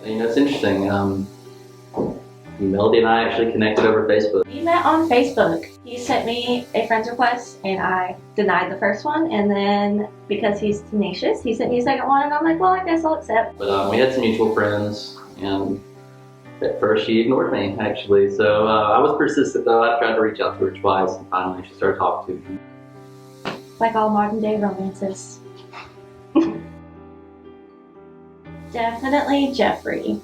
You know, it's interesting. Melody and I actually connected over Facebook. We met on Facebook. He sent me a friend's request and I denied the first one, and then because he's tenacious, he sent me a second one and I'm like, well, I guess I'll accept. But we had some mutual friends, and at first she ignored me, actually. So I was persistent though. I tried to reach out to her twice, and finally she started talking to me. Like all modern day romances. Definitely Jeffrey.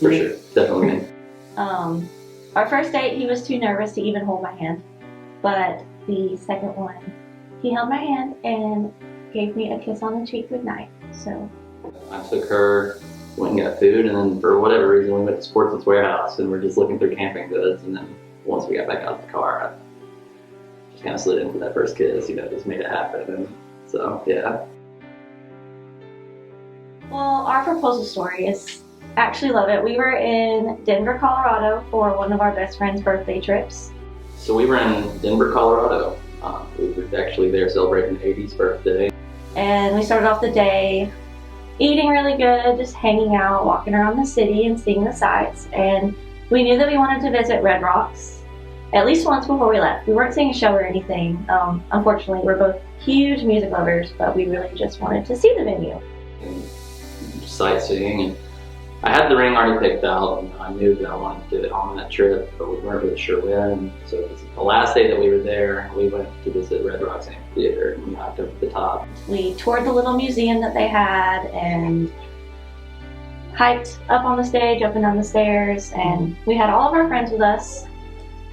For sure, definitely me. Our first date, he was too nervous to even hold my hand. But the second one, he held my hand and gave me a kiss on the cheek goodnight. So I took her, went and got food, and then for whatever reason we went to Sportsman's Warehouse and we're just looking through camping goods, and then once we got back out of the car, I just kind of slid in for that first kiss, you know, just made it happen. And so, yeah. Well, our proposal story is actually love it. We were in Denver, Colorado for one of our best friend's birthday trips. So we were in Denver, Colorado. We were actually there celebrating 80's birthday. And we started off the day eating really good, just hanging out, walking around the city and seeing the sights. And we knew that we wanted to visit Red Rocks at least once before we left. We weren't seeing a show or anything. Unfortunately, we're both huge music lovers, but we really just wanted to see the venue. And sightseeing, and I had the ring already picked out, and I knew that I wanted to do it on that trip, but we weren't really sure when. So it was the last day that we were there, we went to visit Red Rocks Amphitheater, and we hiked up to the top. We toured the little museum that they had and hiked up on the stage, up and down the stairs, and we had all of our friends with us,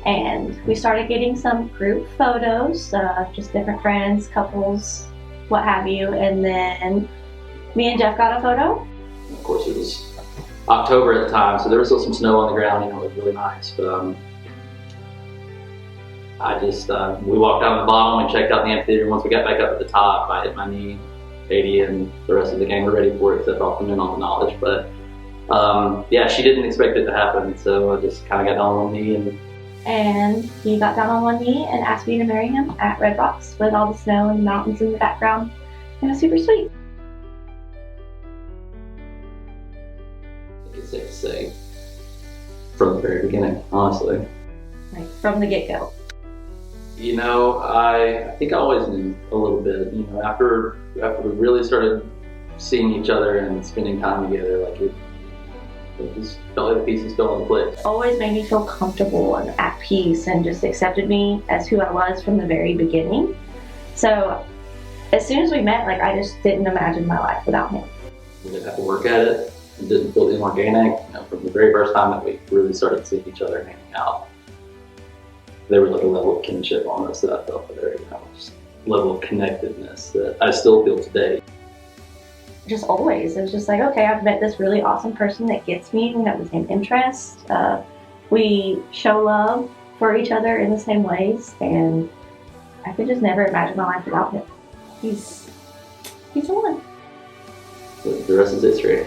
and we started getting some group photos, just different friends, couples, what have you, and then me and Jeff got a photo. Of course, it was October at the time, so there was still some snow on the ground. You know, it was really nice. But we walked down the bottom and checked out the amphitheater. Once we got back up at the top, I hit my knee. 80 and the rest of the gang were ready for it, except off the men on the knowledge. But yeah, she didn't expect it to happen, so I just kind of got down on one knee. And he got down on one knee and asked me to marry him at Red Rocks with all the snow and the mountains in the background. It was super sweet. It's safe to say, from the very beginning, honestly. Like, from the get-go. You know, I think I always knew a little bit. You know, after we really started seeing each other and spending time together, like it just felt like the pieces fell into place. Always made me feel comfortable and at peace, and just accepted me as who I was from the very beginning. So as soon as we met, like, I just didn't imagine my life without him. We didn't have to work at it. It didn't feel inorganic. You know, from the very first time that we really started seeing each other and hanging out, there was like a level of kinship almost that I felt there, you know, just level of connectedness that I still feel today. Just always. It was just like, okay, I've met this really awesome person that gets me. We have the same interests. We show love for each other in the same ways, and I could just never imagine my life without him. He's the one. The rest is history.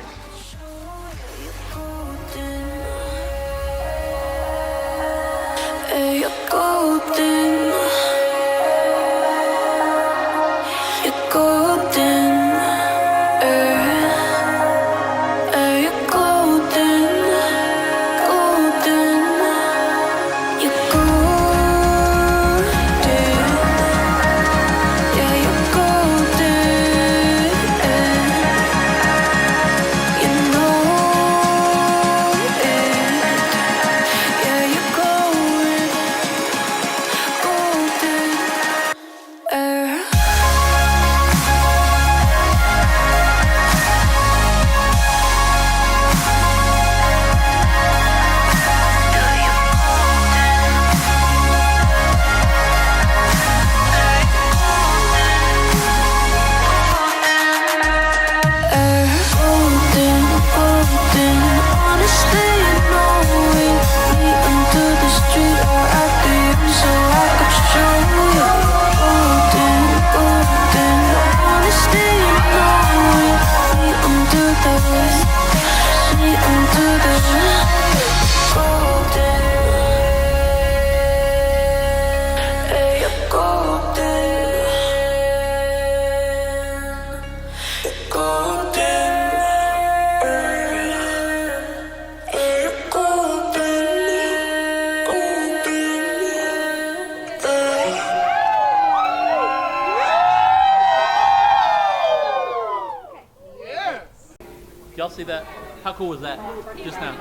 Y'all see that? How cool was that just now?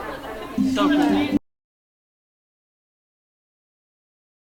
So cool.